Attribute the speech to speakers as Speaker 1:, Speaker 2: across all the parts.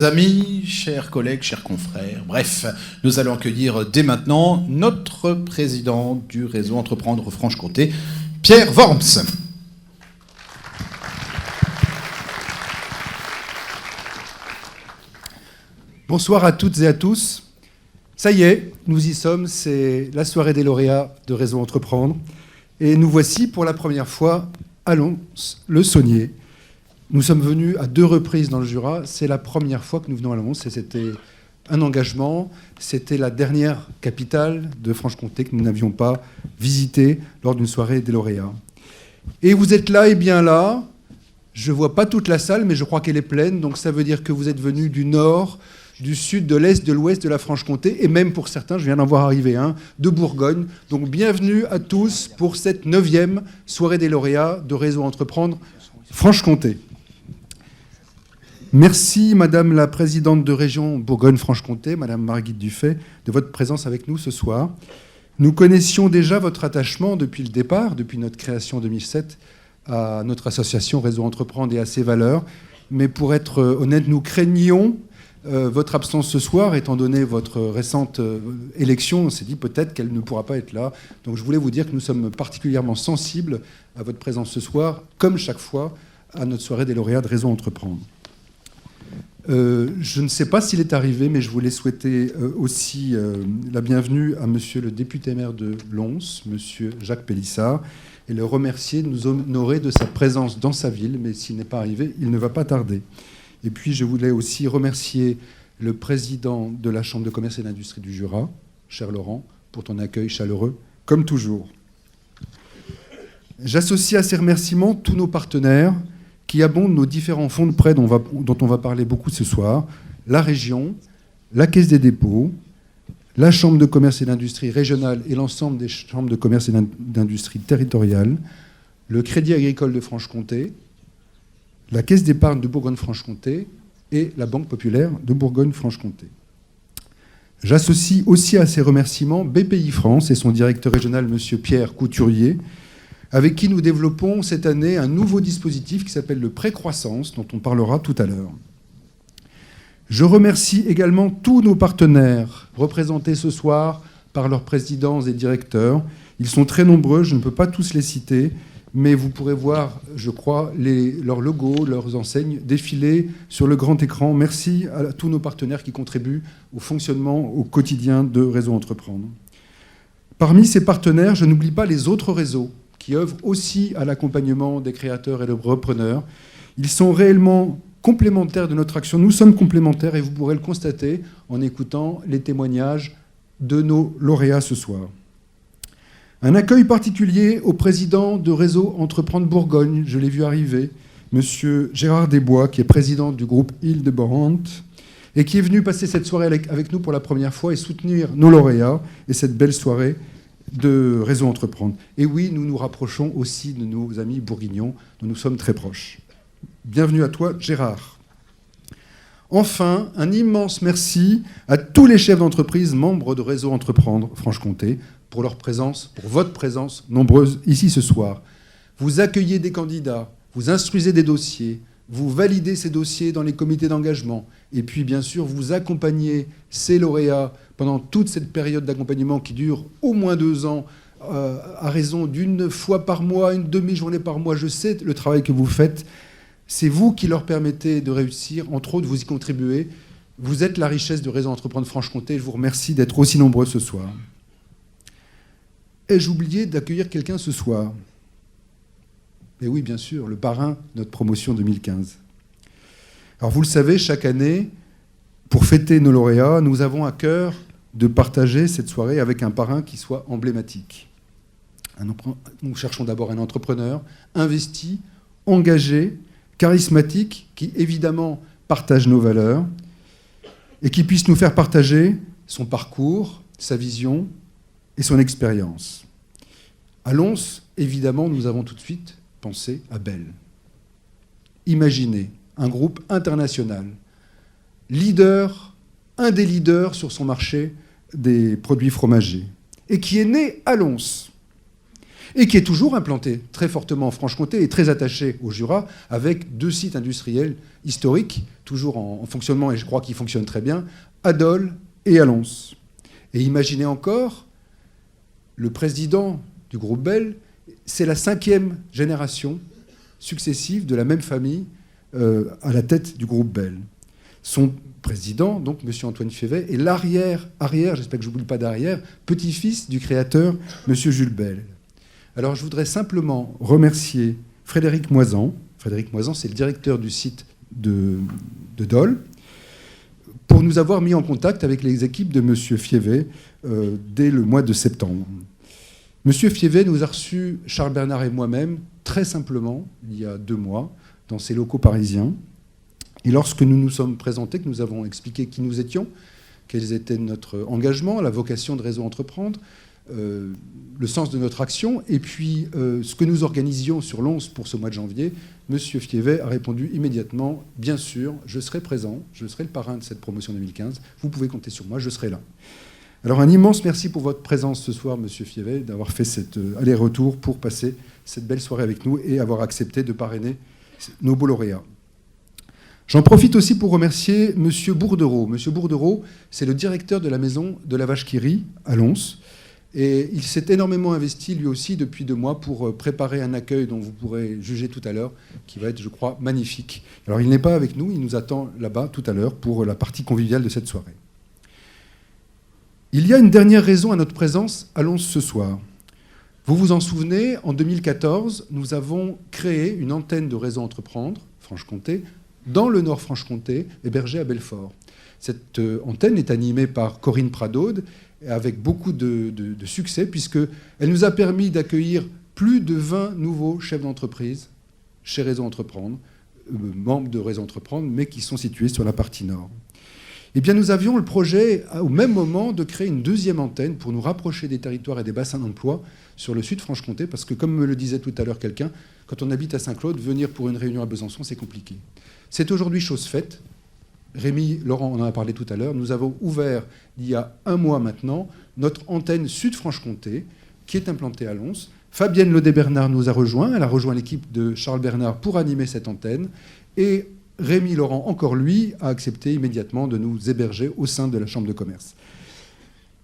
Speaker 1: Amis, chers collègues, chers confrères, bref, nous allons accueillir dès maintenant notre président du réseau Entreprendre Franche-Comté, Pierre Worms.
Speaker 2: Bonsoir à toutes et à tous. Ça y est, nous y sommes, c'est la soirée des lauréats de Réseau Entreprendre. Et nous voici pour la première fois à Lons-le-Saunier. Nous sommes venus à 2 reprises dans le Jura. C'est la première fois que nous venons à Lons et c'était un engagement. C'était la dernière capitale de Franche-Comté que nous n'avions pas visitée lors d'une soirée des lauréats. Et vous êtes là et bien là. Je ne vois pas toute la salle, mais je crois qu'elle est pleine. Donc ça veut dire que vous êtes venus du nord, du sud, de l'est, de l'ouest de la Franche-Comté, et même pour certains, je viens d'en voir arriver un, de Bourgogne. Donc bienvenue à tous pour cette 9e soirée des lauréats de Réseau Entreprendre Franche-Comté. Merci, Madame la Présidente de Région Bourgogne-Franche-Comté, Madame Margit Dufay, de votre présence avec nous ce soir. Nous connaissions déjà votre attachement depuis le départ, depuis notre création en 2007, à notre association Réseau Entreprendre et à ses valeurs. Mais pour être honnête, nous craignions votre absence ce soir, étant donné votre récente élection. On s'est dit peut-être qu'elle ne pourra pas être là. Donc je voulais vous dire que nous sommes particulièrement sensibles à votre présence ce soir, comme chaque fois à notre soirée des lauréats de Réseau Entreprendre. Je ne sais pas s'il est arrivé, mais je voulais souhaiter aussi la bienvenue à monsieur le député maire de Lons, monsieur Jacques Pélissard, et le remercier de nous honorer de sa présence dans sa ville, mais s'il n'est pas arrivé, il ne va pas tarder. Et puis je voulais aussi remercier le président de la Chambre de commerce et d'industrie du Jura, cher Laurent, pour ton accueil chaleureux, comme toujours. J'associe à ces remerciements tous nos partenaires qui abondent nos différents fonds de prêt dont on va parler beaucoup ce soir, la région, la Caisse des dépôts, la Chambre de commerce et d'industrie régionale et l'ensemble des chambres de commerce et d'industrie territoriales, le Crédit agricole de Franche-Comté, la Caisse d'épargne de Bourgogne-Franche-Comté et la Banque populaire de Bourgogne-Franche-Comté. J'associe aussi à ces remerciements BPI France et son directeur régional, M. Pierre Couturier, avec qui nous développons cette année un nouveau dispositif qui s'appelle le Pré-Croissance, dont on parlera tout à l'heure. Je remercie également tous nos partenaires représentés ce soir par leurs présidents et directeurs. Ils sont très nombreux, je ne peux pas tous les citer, mais vous pourrez voir, je crois, leurs logos, leurs enseignes défiler sur le grand écran. Merci à tous nos partenaires qui contribuent au fonctionnement au quotidien de Réseau Entreprendre. Parmi ces partenaires, je n'oublie pas les autres réseaux qui œuvrent aussi à l'accompagnement des créateurs et des repreneurs. Ils sont réellement complémentaires de notre action. Nous sommes complémentaires et vous pourrez le constater en écoutant les témoignages de nos lauréats ce soir. Un accueil particulier au président de Réseau Entreprendre Bourgogne, je l'ai vu arriver, monsieur Gérard Desbois, qui est président du groupe Île-de-Borante et qui est venu passer cette soirée avec nous pour la première fois et soutenir nos lauréats et cette belle soirée de Réseau Entreprendre. Et oui, nous nous rapprochons aussi de nos amis bourguignons, dont nous sommes très proches. Bienvenue à toi, Gérard. Enfin, un immense merci à tous les chefs d'entreprise membres de Réseau Entreprendre Franche-Comté pour leur présence, pour votre présence nombreuse ici ce soir. Vous accueillez des candidats, vous instruisez des dossiers, vous validez ces dossiers dans les comités d'engagement, et puis bien sûr, vous accompagnez ces lauréats pendant toute cette période d'accompagnement qui dure au moins 2 ans, à raison d'une fois par mois, une demi-journée par mois. Je sais le travail que vous faites. C'est vous qui leur permettez de réussir. Entre autres, vous y contribuez. Vous êtes la richesse de Réseau Entreprendre Franche-Comté. Je vous remercie d'être aussi nombreux ce soir. Ai-je oublié d'accueillir quelqu'un ce soir? Et oui, bien sûr, le parrain de notre promotion 2015. Alors vous le savez, chaque année, pour fêter nos lauréats, nous avons à cœur de partager cette soirée avec un parrain qui soit emblématique. Nous cherchons d'abord un entrepreneur investi, engagé, charismatique, qui évidemment partage nos valeurs et qui puisse nous faire partager son parcours, sa vision et son expérience. À Lons, évidemment, nous avons tout de suite pensé à Bell. Imaginez un groupe international, leader, un des leaders sur son marché des produits fromagers, et qui est né à Lons. et qui est toujours implanté très fortement en Franche-Comté et très attaché au Jura, avec 2 sites industriels historiques, toujours en fonctionnement, et je crois qu'ils fonctionnent très bien, à Dole et à Lons. Et imaginez encore, le président du groupe Bell, c'est la 5e génération successive de la même famille à la tête du groupe Bell. Son président, donc M. Antoine Fievet, est l'arrière, j'espère que je n'oublie pas d'arrière, petit-fils du créateur, M. Jules Bell. Alors je voudrais simplement remercier Frédéric Moisan. Frédéric Moisan, c'est le directeur du site de Dole, pour nous avoir mis en contact avec les équipes de M. Fievet dès le mois de septembre. M. Fievet nous a reçus, Charles Bernard et moi-même, très simplement, il y a 2 mois, dans ses locaux parisiens. Et lorsque nous nous sommes présentés, que nous avons expliqué qui nous étions, quel était notre engagement, la vocation de Réseau Entreprendre, le sens de notre action, et puis ce que nous organisions sur Lons pour ce mois de janvier, M. Fievet a répondu immédiatement « Bien sûr, je serai présent, je serai le parrain de cette promotion 2015, vous pouvez compter sur moi, je serai là ». Alors un immense merci pour votre présence ce soir, M. Fievet, d'avoir fait cet aller-retour pour passer cette belle soirée avec nous et avoir accepté de parrainer nos beaux lauréats. J'en profite aussi pour remercier M. Bourdereau. M. Bourdereau, c'est le directeur de la maison de la Vache qui rit à Lons. Et il s'est énormément investi, lui aussi, depuis 2 mois, pour préparer un accueil dont vous pourrez juger tout à l'heure, qui va être, je crois, magnifique. Alors, il n'est pas avec nous, il nous attend là-bas tout à l'heure pour la partie conviviale de cette soirée. Il y a une dernière raison à notre présence à Lons ce soir. Vous vous en souvenez, en 2014, nous avons créé une antenne de Réseau Entreprendre, Franche-Comté, dans le Nord Franche-Comté, hébergée à Belfort. Cette antenne est animée par Corinne Pradaude, avec beaucoup de succès, puisqu'elle nous a permis d'accueillir plus de 20 nouveaux chefs d'entreprise chez Réseau Entreprendre, membres de Réseau Entreprendre, mais qui sont situés sur la partie nord. Eh bien, nous avions le projet, au même moment, de créer une 2e antenne pour nous rapprocher des territoires et des bassins d'emploi sur le sud Franche-Comté, parce que, comme me le disait tout à l'heure quelqu'un, quand on habite à Saint-Claude, venir pour une réunion à Besançon, c'est compliqué. C'est aujourd'hui chose faite. Rémi Laurent en a parlé tout à l'heure. Nous avons ouvert, il y a 1 mois maintenant, notre antenne Sud-Franche-Comté, qui est implantée à Lons. Fabienne Lodé-Bernard nous a rejoint. Elle a rejoint l'équipe de Charles Bernard pour animer cette antenne. Et Rémi Laurent, encore lui, a accepté immédiatement de nous héberger au sein de la Chambre de commerce.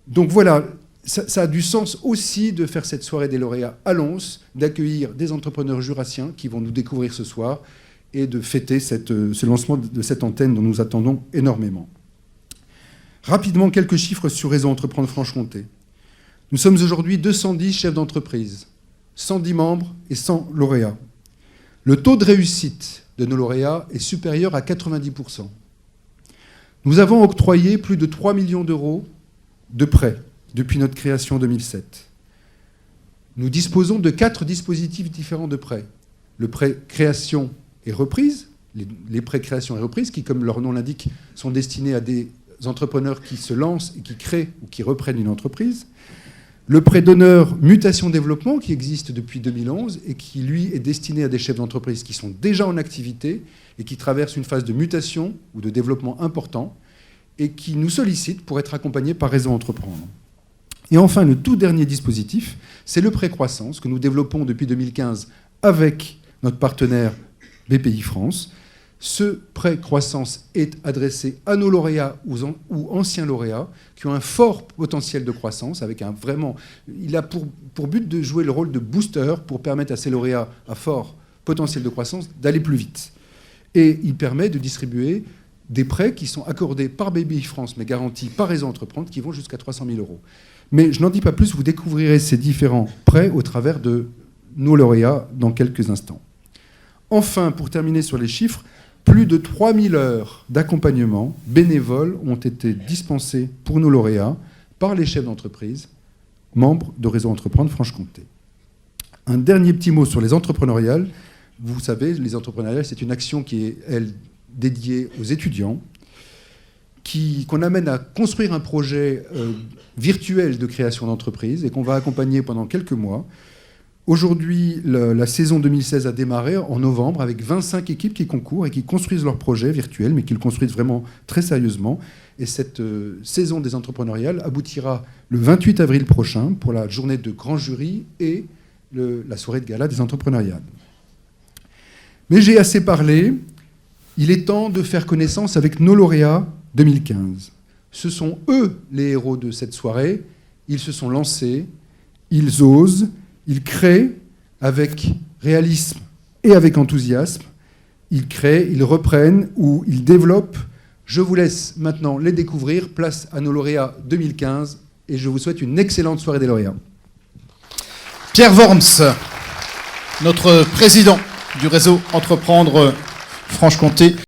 Speaker 2: Donc voilà, ça a du sens aussi de faire cette soirée des lauréats à Lons, d'accueillir des entrepreneurs jurassiens qui vont nous découvrir ce soir, et de fêter ce lancement de cette antenne dont nous attendons énormément. Rapidement, quelques chiffres sur Réseau Entreprendre Franche-Comté. Nous sommes aujourd'hui 210 chefs d'entreprise, 110 membres et 100 lauréats. Le taux de réussite de nos lauréats est supérieur à 90%. Nous avons octroyé plus de 3 millions d'euros de prêts depuis notre création en 2007. Nous disposons de 4 dispositifs différents de prêts. Le prêt création et reprise, les prêts création et reprise, qui, comme leur nom l'indique, sont destinés à des entrepreneurs qui se lancent et qui créent ou qui reprennent une entreprise. Le prêt d'honneur mutation-développement, qui existe depuis 2011 et qui, lui, est destiné à des chefs d'entreprise qui sont déjà en activité et qui traversent une phase de mutation ou de développement important et qui nous sollicitent pour être accompagnés par Réseau Entreprendre. Et enfin, le tout dernier dispositif, c'est le prêt croissance que nous développons depuis 2015 avec notre partenaire BPI France. Ce prêt croissance est adressé à nos lauréats ou anciens lauréats qui ont un fort potentiel de croissance. Il a pour but de jouer le rôle de booster pour permettre à ces lauréats à fort potentiel de croissance d'aller plus vite. Et il permet de distribuer des prêts qui sont accordés par BPI France, mais garantis par Réseau Entreprendre, qui vont jusqu'à 300 000 euros. Mais je n'en dis pas plus, vous découvrirez ces différents prêts au travers de nos lauréats dans quelques instants. Enfin, pour terminer sur les chiffres, plus de 3000 heures d'accompagnement bénévoles ont été dispensées pour nos lauréats par les chefs d'entreprise, membres de Réseau Entreprendre Franche-Comté. Un dernier petit mot sur les entrepreneuriales. Vous savez, les entrepreneuriales, c'est une action qui est, elle, dédiée aux étudiants, qu'on amène à construire un projet virtuel de création d'entreprise et qu'on va accompagner pendant quelques mois. Aujourd'hui, la saison 2016 a démarré en novembre avec 25 équipes qui concourent et qui construisent leur projet virtuel, mais qui le construisent vraiment très sérieusement. Et cette saison des entrepreneuriales aboutira le 28 avril prochain pour la journée de grand jury et la soirée de gala des entrepreneuriades. Mais j'ai assez parlé. Il est temps de faire connaissance avec nos lauréats 2015. Ce sont eux les héros de cette soirée. Ils se sont lancés, ils osent, ils créent avec réalisme et avec enthousiasme. Ils créent, ils reprennent ou ils développent. Je vous laisse maintenant les découvrir. Place à nos lauréats 2015 et je vous souhaite une excellente soirée des lauréats.
Speaker 1: Pierre Worms, notre président du réseau Entreprendre Franche-Comté.